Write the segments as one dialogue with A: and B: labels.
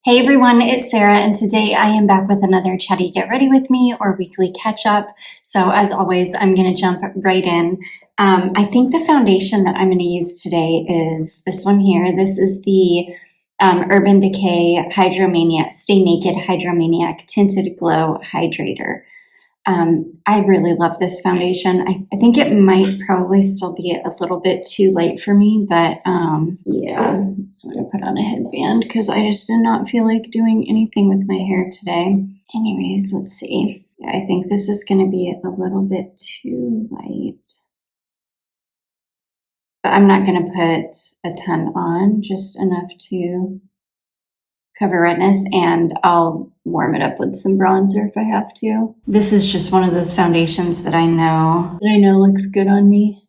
A: Hey everyone, it's Sarah, and today I am back with another Chatty Get Ready With Me or weekly catch up. So, as always, I'm going to jump right in. I think the foundation that I'm going to use today is this one here. This is the Urban Decay Hydromaniac Stay Naked Hydromaniac Tinted Glow Hydrator. I really love this foundation. I think it might probably still be a little bit too late for me, but yeah, I'm going to put on a headband because I just did not feel like doing anything with my hair today. Anyways, let's see. Yeah, I think this is going to be a little bit too light. But I'm not going to put a ton on, just enough to cover redness, and I'll warm it up with some bronzer if I have to. This is just one of those foundations that I know looks good on me.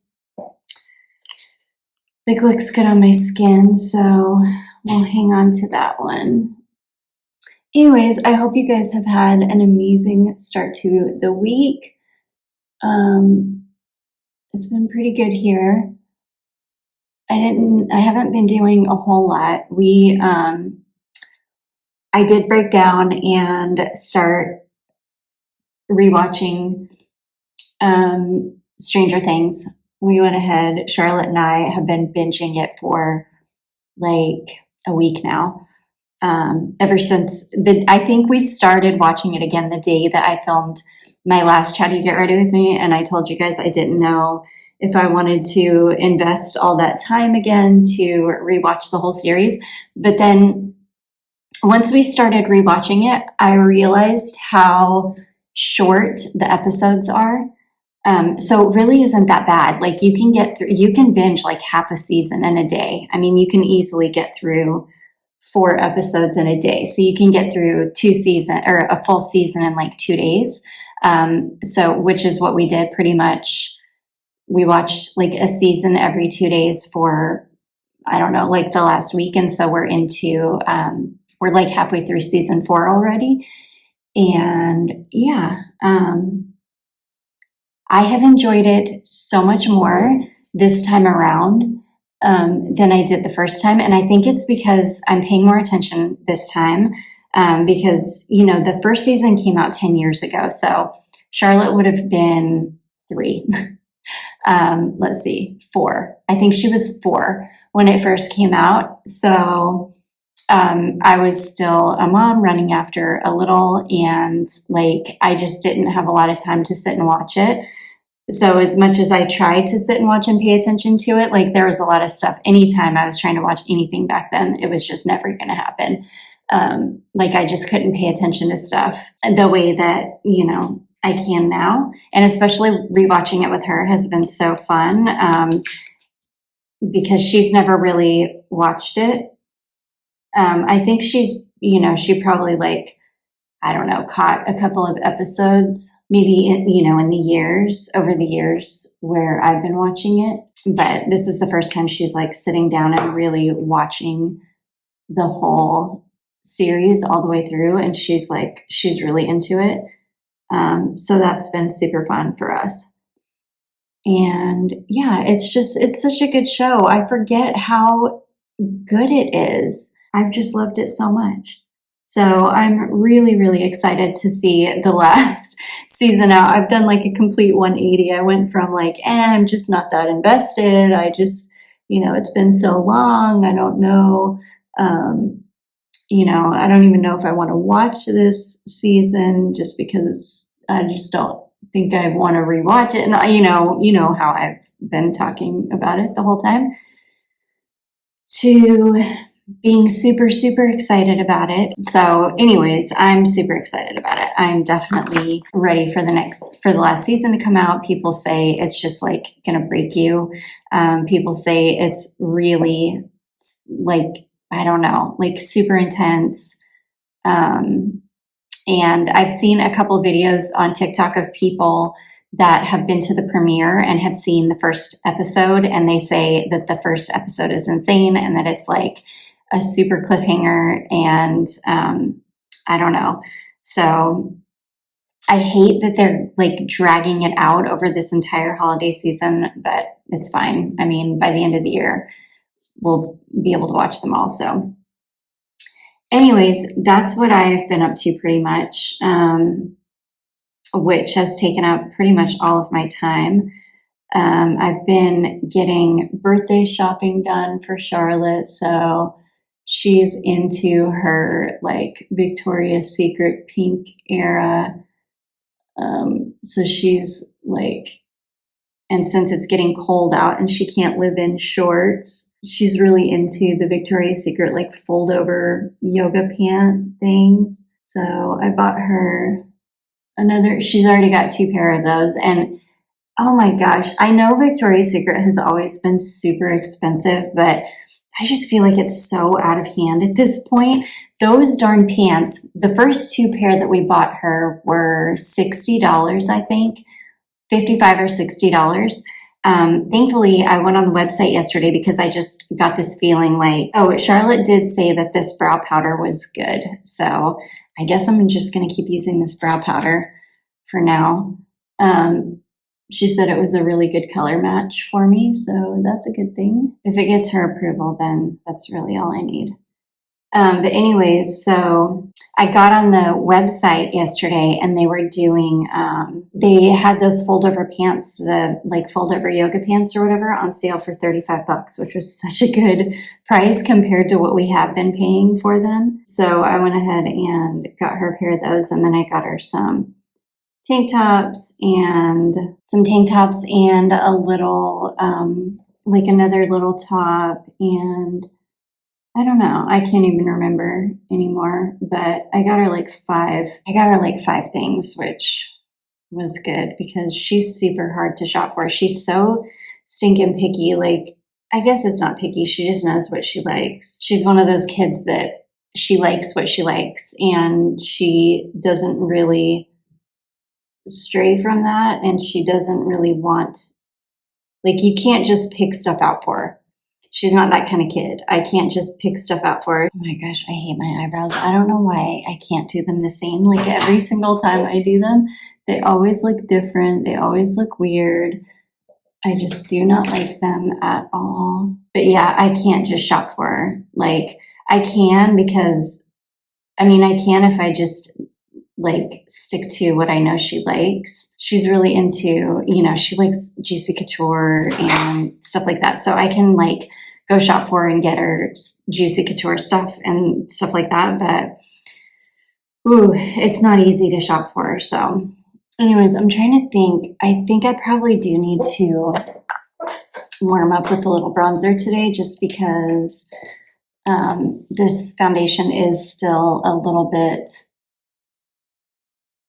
A: It looks good on my skin, so we'll hang on to that one. Anyways, I hope you guys have had an amazing start to the week. It's been pretty good here. I haven't been doing a whole lot. I did break down and start rewatching Stranger Things. We went ahead, Charlotte and I have been binging it for like a week now. Ever since I think we started watching it again the day that I filmed my last Chatty Get Ready With Me, and I told you guys I didn't know if I wanted to invest all that time again to rewatch the whole series. But then once we started rewatching it, I realized how short the episodes are. So it really isn't that bad. Like you can binge like half a season in a day. I mean, you can easily get through 4 episodes in a day. So you can get through a full season in like 2 days. Which is what we did pretty much. We watched like a season every 2 days for, I don't know, like the last week. And so we're like halfway through season 4 already. And yeah, I have enjoyed it so much more this time around than I did the first time. And I think it's because I'm paying more attention this time because, the first season came out 10 years ago. So Charlotte would have been 3. Let's see, 4. I think she was 4 when it first came out. So I was still a mom running after a little, and like I just didn't have a lot of time to sit and watch it. So as much as I tried to sit and watch and pay attention to it, like there was a lot of stuff. Anytime I was trying to watch anything back then, it was just never going to happen. Like I just couldn't pay attention to stuff the way that, I can now. And especially rewatching it with her has been so fun because she's never really watched it. I think she's, she probably caught a couple of episodes, maybe, over the years where I've been watching it. But this is the first time she's like sitting down and really watching the whole series all the way through. And she's really into it. So that's been super fun for us. And yeah, it's such a good show. I forget how good it is. I've just loved it so much. So I'm really, really excited to see the last season out. I've done like a complete 180. I went from I'm just not that invested. I just, it's been so long. I don't know. I don't even know if I want to watch this season just because I just don't think I want to rewatch it. And you know how I've been talking about it the whole time, to being super, super excited about it. So anyways, I'm super excited about it. I'm definitely ready for the last season to come out. People say it's just like going to break you. People say it's really I don't know, super intense. And I've seen a couple of videos on TikTok of people that have been to the premiere and have seen the first episode, and they say that the first episode is insane and that it's like a super cliffhanger, and I don't know. So I hate that they're dragging it out over this entire holiday season, but it's fine. I mean, by the end of the year, we'll be able to watch them all. So anyways, that's what I've been up to pretty much, which has taken up pretty much all of my time. I've been getting birthday shopping done for Charlotte, so she's into her like Victoria's Secret pink era. So she's like, and since it's getting cold out and she can't live in shorts, she's really into the Victoria's Secret like fold over yoga pant things. So I bought her she's already got 2 pair of those. And oh my gosh, I know Victoria's Secret has always been super expensive, but I just feel like it's so out of hand at this point. Those darn pants, the first 2 pair that we bought her were $60, I think, $55 or $60. Thankfully, I went on the website yesterday because I just got this feeling like, oh, Charlotte did say that this brow powder was good. So I guess I'm just going to keep using this brow powder for now. She said it was a really good color match for me, so that's a good thing. If it gets her approval, then that's really all I need. But anyways, so I got on the website yesterday and they were doing, they had those fold over pants, the like fold over yoga pants or whatever on sale for $35, which was such a good price compared to what we have been paying for them. So I went ahead and got her a pair of those, and then I got her some tank tops and a little, like another little top, and I don't know. I can't even remember anymore, but I got her like 5 things, which was good because she's super hard to shop for. She's so stinking picky. Like, I guess it's not picky. She just knows what she likes. She's one of those kids that she likes what she likes, and she doesn't really stray from that. And she doesn't really want, like, you can't just pick stuff out for her. She's not that kind of kid. I can't just pick stuff out for her. Oh my gosh, I hate my eyebrows. I don't know why I can't do them the same. Like every single time I do them, they always look different. They always look weird. I just do not like them at all. But yeah, I can't just shop for her. Like I can because, I mean, I can if I just like stick to what I know she likes. She's really into, you know, she likes Juicy Couture and stuff like that. So I can like go shop for her and get her Juicy Couture stuff and stuff like that. But ooh, it's not easy to shop for her. So anyways, I'm trying to think. I think I probably do need to warm up with a little bronzer today just because this foundation is still a little bit,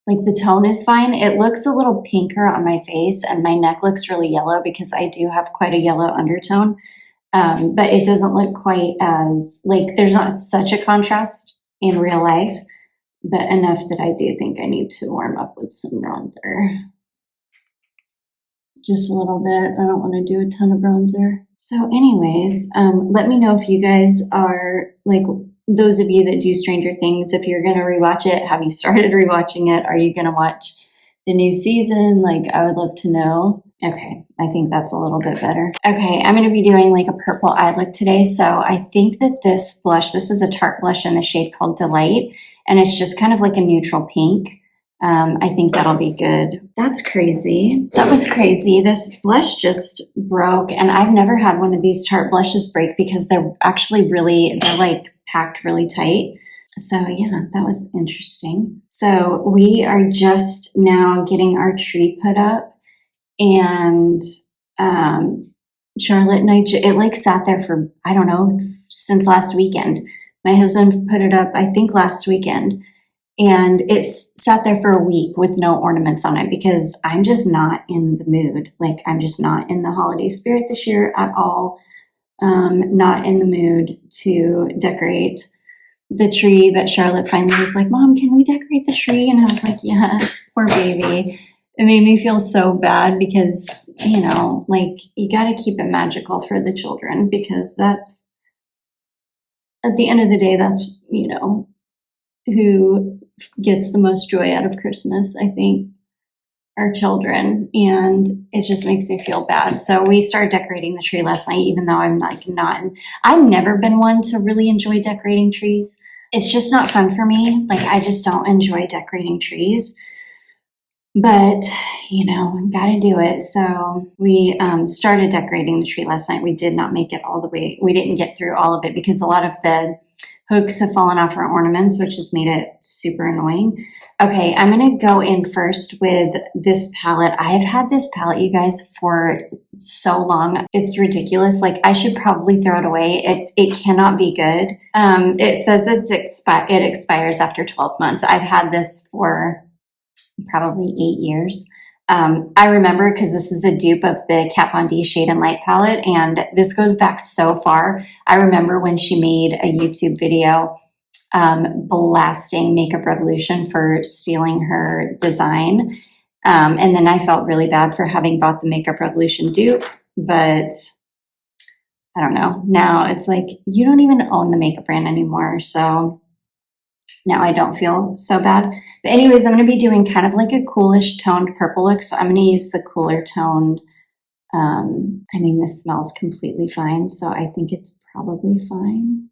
A: like the tone is fine. It looks a little pinker on my face and my neck looks really yellow because I do have quite a yellow undertone. But it doesn't look quite as, like, there's not such a contrast in real life, but enough that I do think I need to warm up with some bronzer. Just a little bit. I don't want to do a ton of bronzer. So anyways, let me know if you guys are, like, those of you that do Stranger Things, if you're going to rewatch it, have you started rewatching it? Are you going to watch the new season? Like, I would love to know. Okay, I think that's a little bit better. Okay, I'm going to be doing like a purple eye look today. So I think that this blush, this is a Tarte blush in the shade called Delight, and it's just kind of like a neutral pink. I think that'll be good. That's crazy. That was crazy. This blush just broke, and I've never had one of these Tarte blushes break because they're actually they're like packed really tight. So yeah, that was interesting. So we are just now getting our tree put up, and Charlotte and it like sat there for, I don't know, since last weekend. My husband put it up, I think last weekend, and it sat there for a week with no ornaments on it because I'm just not in the mood. Like, I'm just not in the holiday spirit this year at all. Not in the mood to decorate the tree. But Charlotte finally was like, Mom, can we decorate the tree? And I was like, yes, poor baby. It made me feel so bad because, you know, like, you got to keep it magical for the children because that's, at the end of the day, that's, you know, who gets the most joy out of Christmas, I think, our children. And it just makes me feel bad. So we started decorating the tree last night, even though I'm like not, I've never been one to really enjoy decorating trees. it's just not fun for me. Like, I just don't enjoy decorating trees. But, gotta do it. So we started decorating the tree last night. We did not make it all the way. We didn't get through all of it because a lot of the hooks have fallen off our ornaments, which has made it super annoying. Okay, I'm going to go in first with this palette. I have had this palette, you guys, for so long. It's ridiculous. Like, I should probably throw it away. It cannot be good. It says it expires after 12 months. I've had this for probably 8 years. I remember because this is a dupe of the Kat Von D Shade and Light palette, and this goes back so far. I remember when she made a YouTube video blasting Makeup Revolution for stealing her design. And then I felt really bad for having bought the Makeup Revolution dupe, but I don't know. Now it's like, you don't even own the makeup brand anymore. So now I don't feel so bad. But anyways, I'm going to be doing kind of like a coolish toned purple look. So I'm going to use the cooler toned. This smells completely fine. So I think it's probably fine.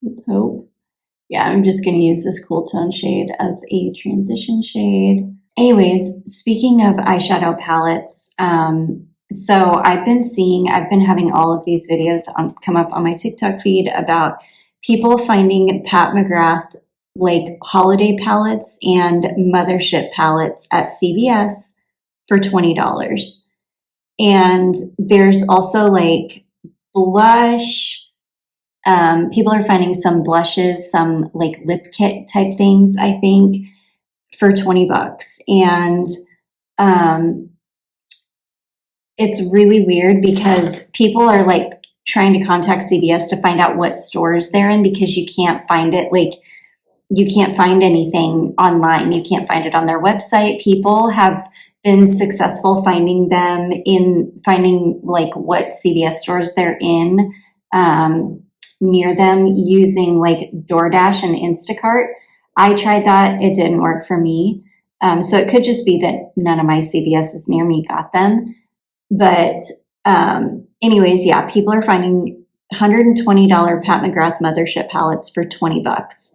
A: Let's hope. Yeah, I'm just going to use this cool tone shade as a transition shade. Anyways, speaking of eyeshadow palettes, so I've been having all of these videos come up on my TikTok feed about people finding Pat McGrath like holiday palettes and mothership palettes at CVS for $20. And there's also like blush. People are finding some blushes, some like lip kit type things, I think, for $20. And it's really weird because people are like trying to contact CVS to find out what stores they're in because you can't find it. Like, you can't find anything online. You can't find it on their website. People have been successful finding like what CVS stores they're in near them using like DoorDash and Instacart. I tried that. It didn't work for me. So it could just be that none of my CVSs near me got them. But anyways, yeah, people are finding $120 Pat McGrath mothership palettes for $20.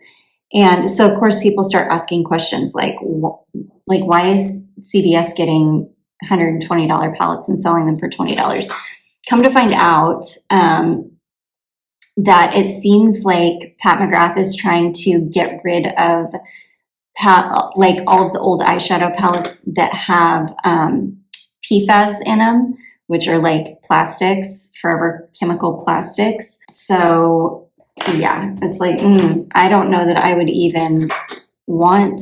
A: And so, of course, people start asking questions like why is CVS getting $120 palettes and selling them for $20? Come to find out that it seems like Pat McGrath is trying to get rid of all of the old eyeshadow palettes that have PFAS in them, which are like plastics, forever chemical plastics. So yeah, it's like, I don't know that I would even want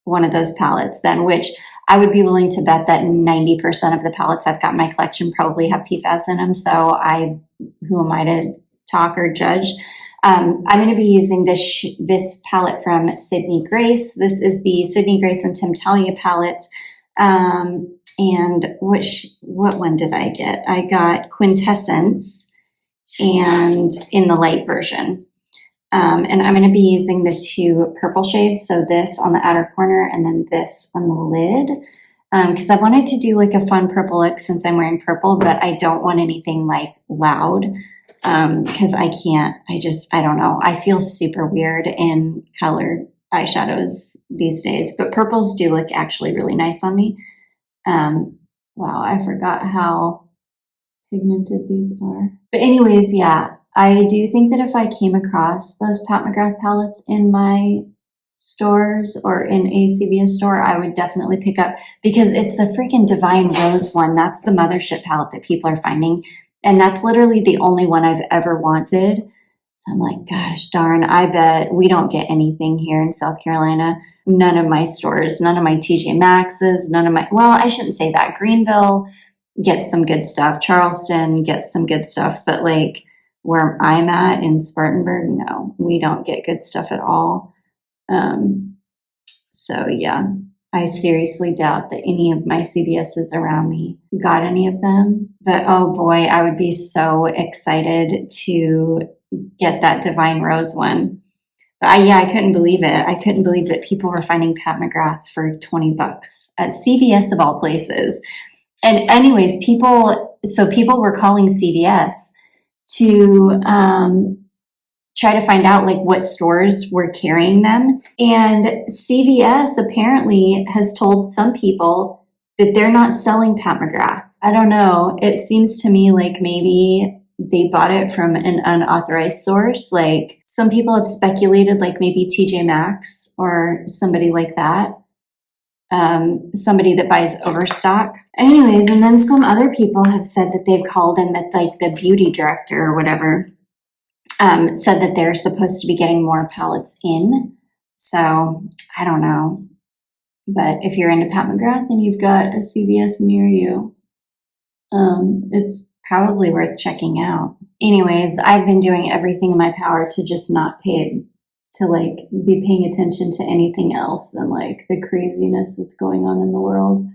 A: one of those palettes then, which I would be willing to bet that 90% of the palettes I've got in my collection probably have PFAS in them. So who am I to talk or judge? I'm going to be using this palette from Sydney Grace. This is the Sydney Grace and Tim Talia palette. And what one did I get? I got Quintessence and in the light version. And I'm going to be using the two purple shades. So this on the outer corner and then this on the lid. Because I wanted to do like a fun purple look since I'm wearing purple, but I don't want anything like loud. Because I don't know. I feel super weird in colored eyeshadows these days, but purples do look actually really nice on me. Wow, I forgot how pigmented these are. But anyways, yeah, I do think that if I came across those Pat McGrath palettes in my stores or in a CVS store, I would definitely pick up because it's the freaking Divine Rose one. That's the mothership palette that people are finding. And that's literally the only one I've ever wanted. So I'm like, gosh darn, I bet we don't get anything here in South Carolina. None of my stores, none of my TJ Maxx's, well, I shouldn't say that. Greenville gets some good stuff. Charleston gets some good stuff. But like where I'm at in Spartanburg, no, we don't get good stuff at all. So yeah, I seriously doubt that any of my CVS's around me got any of them. But oh boy, I would be so excited to get that Divine Rose one. But I couldn't believe it. I couldn't believe that people were finding Pat McGrath for $20 at CVS of all places. And anyways, people were calling CVS to try to find out like what stores were carrying them. And CVS apparently has told some people that they're not selling Pat McGrath. I don't know. It seems to me like maybe they bought it from an unauthorized source. Like some people have speculated like maybe TJ Maxx or somebody like that. Somebody that buys overstock. Anyways, and then some other people have said that they've called and that like the beauty director or whatever said that they're supposed to be getting more pallets in. So I don't know. But if you're into Pat McGrath and you've got a CVS near you, it's probably worth checking out. Anyways, I've been doing everything in my power to just not pay, to like be paying attention to anything else than like the craziness that's going on in the world.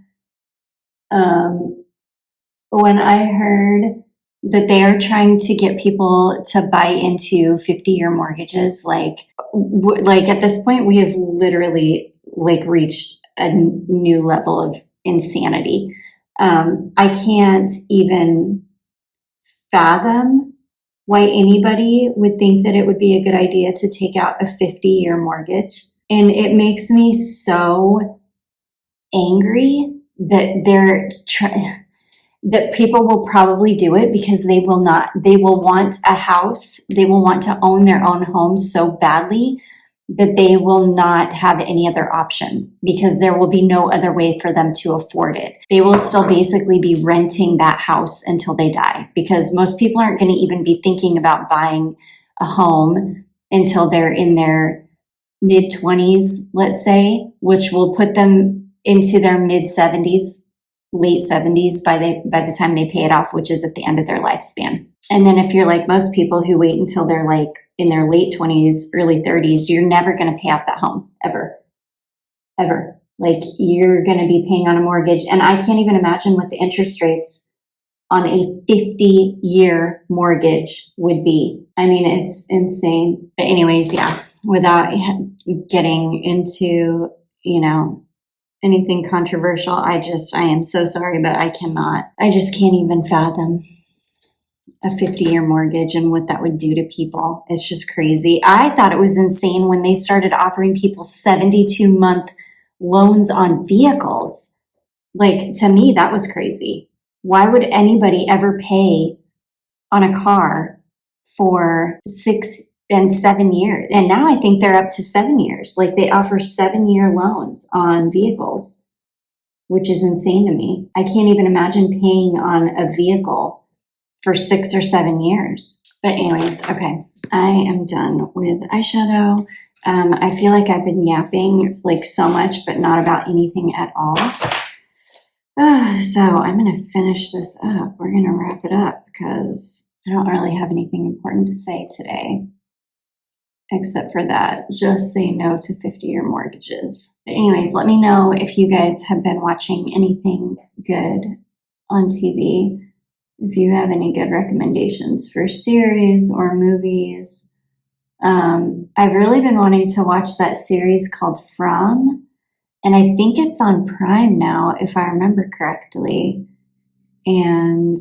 A: When I heard that they are trying to get people to buy into 50-year mortgages, like at this point, we have literally like reached a new level of insanity. I can't even fathom why anybody would think that it would be a good idea to take out a 50-year mortgage. And it makes me so angry that that people will probably do it because they will want a house, they will want to own their own home so badly that they will not have any other option because there will be no other way for them to afford it. They will still basically be renting that house until they die because most people aren't going to even be thinking about buying a home until they're in their mid-20s, let's say, which will put them into their mid-70s, late 70s by the time they pay it off, which is at the end of their lifespan. And then if you're like most people who wait until they're like in their late 20s, early 30s, you're never going to pay off that home ever. Like you're going to be paying on a mortgage. And I can't even imagine what the interest rates on a 50-year mortgage would be. I mean, it's insane. But anyways, yeah, without getting into, anything controversial, I am so sorry, but I just can't even fathom a 50-year mortgage and what that would do to people. It's just crazy. I thought it was insane when they started offering people 72-month loans on vehicles. Like, to me, that was crazy. Why would anybody ever pay on a car for 6 and 7 years? And now I think they're up to 7 years. Like they offer 7-year loans on vehicles, which is insane to me. I can't even imagine paying on a vehicle for 6 or 7 years. But anyways, okay, I am done with eyeshadow. I feel like I've been yapping like so much, but not about anything at all. So I'm going to finish this up. We're going to wrap it up because I don't really have anything important to say today. Except for that, just say no to 50-year mortgages. But anyways, let me know if you guys have been watching anything good on TV. If you have any good recommendations for series or movies. I've really been wanting to watch that series called From, and I think it's on Prime now, if I remember correctly. And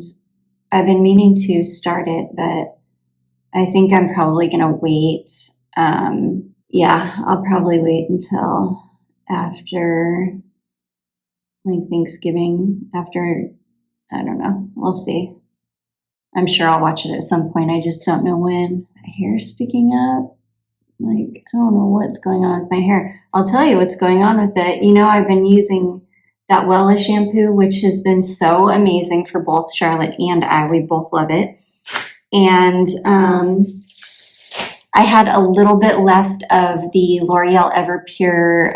A: I've been meaning to start it, but I think I'm probably going to wait. I'll probably wait until after like Thanksgiving, I don't know. We'll see. I'm sure I'll watch it at some point. I just don't know when. My hair's sticking up. Like, I don't know what's going on with my hair. I'll tell you what's going on with it. I've been using that Wella shampoo, which has been so amazing for both Charlotte and I. We both love it. And I had a little bit left of the L'Oreal Everpure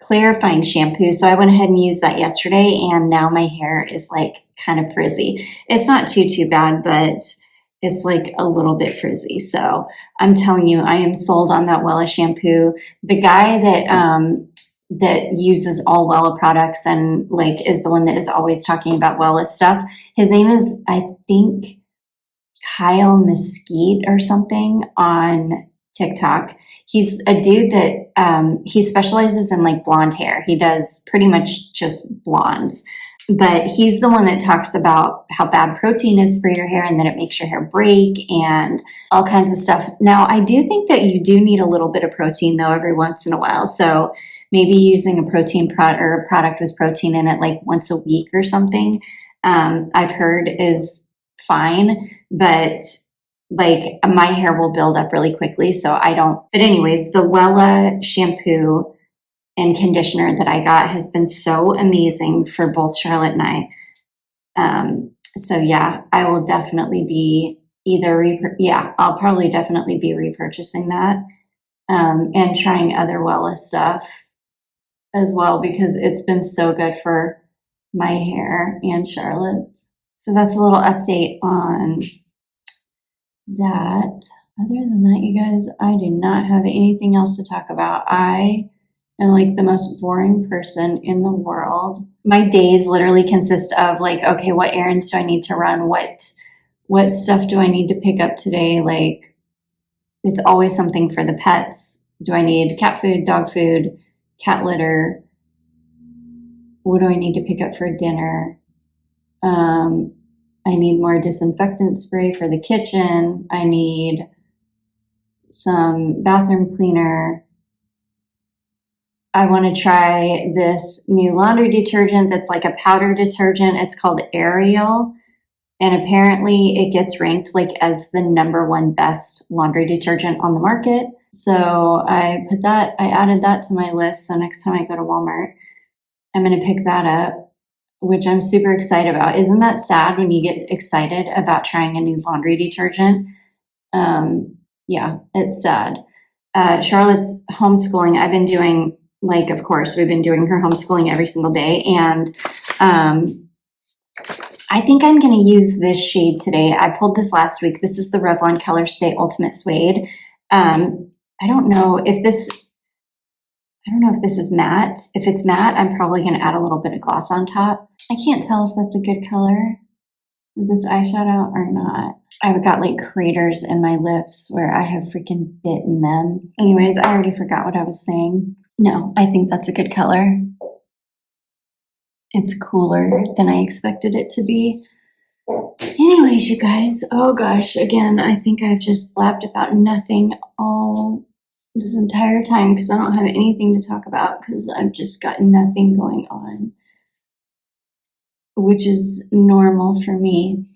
A: clarifying shampoo. So I went ahead and used that yesterday, and now my hair is like kind of frizzy. It's not too bad, but it's like a little bit frizzy. So I'm telling you, I am sold on that Wella shampoo. The guy that uses all Wella products and like is the one that is always talking about Wella stuff, his name is, I think, Kyle Mesquite or something on TikTok. He's a dude that he specializes in like blonde hair. He does pretty much just blondes. but he's the one that talks about how bad protein is for your hair and that it makes your hair break and all kinds of stuff. Now, I do think that you do need a little bit of protein though every once in a while. So maybe using a protein product or a product with protein in it like once a week or something, I've heard is fine, but like my hair will build up really quickly. So I don't, but anyways, the Wella shampoo and conditioner that I got has been so amazing for both Charlotte and I. So yeah, I will definitely be I'll probably definitely be repurchasing that, and trying other Wella stuff as well because it's been so good for my hair and Charlotte's. So that's a little update on that. Other than that, you guys, I do not have anything else to talk about. I am like the most boring person in the world. My days literally consist of like, okay, what errands do I need to run? What stuff do I need to pick up today? Like, it's always something for the pets. Do I need cat food, dog food, cat litter? What do I need to pick up for dinner? I need more disinfectant spray for the kitchen. I need some bathroom cleaner. I want to try this new laundry detergent that's like a powder detergent. It's called Ariel. And apparently it gets ranked like as the #1 best laundry detergent on the market. So I added that to my list. So next time I go to Walmart, I'm going to pick that up, which I'm super excited about. Isn't that sad when you get excited about trying a new laundry detergent? Yeah, it's sad. Charlotte's homeschooling, I've been doing, like, of course, we've been doing her homeschooling every single day. And I think I'm going to use this shade today. I pulled this last week. This is the Revlon Color Stay Ultimate Suede. I don't know if this is matte. If it's matte, I'm probably going to add a little bit of gloss on top. I can't tell if that's a good color with this eyeshadow or not. I've got like craters in my lips where I have freaking bitten them. Anyways, I already forgot what I was saying. No, I think that's a good color. It's cooler than I expected it to be. Anyways, you guys, oh gosh, again, I think I've just blabbed about nothing all this entire time because I don't have anything to talk about because I've just got nothing going on, which is normal for me.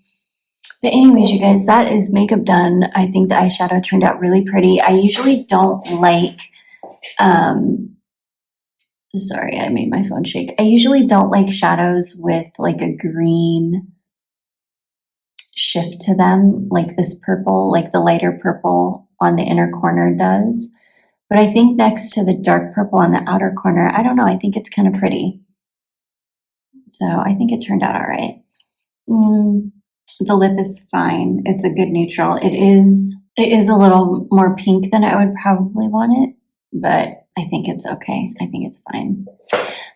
A: But anyways, you guys, that is makeup done. I think the eyeshadow turned out really pretty. I usually don't like, sorry, I made my phone shake. I usually don't like shadows with like a green shift to them, like this purple, like the lighter purple on the inner corner does. But I think next to the dark purple on the outer corner, I don't know, I think it's kind of pretty. So I think it turned out all right. The lip is fine. It's a good neutral. It is a little more pink than I would probably want it, but I think it's okay. I think it's fine.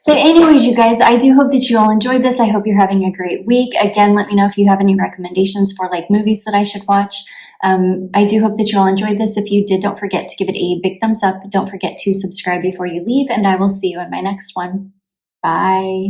A: But anyways, you guys, I do hope that you all enjoyed this. I hope you're having a great week. Again, let me know if you have any recommendations for like movies that I should watch. I do hope that you all enjoyed this. If you did, don't forget to give it a big thumbs up. Don't forget to subscribe before you leave, and I will see you in my next one. Bye.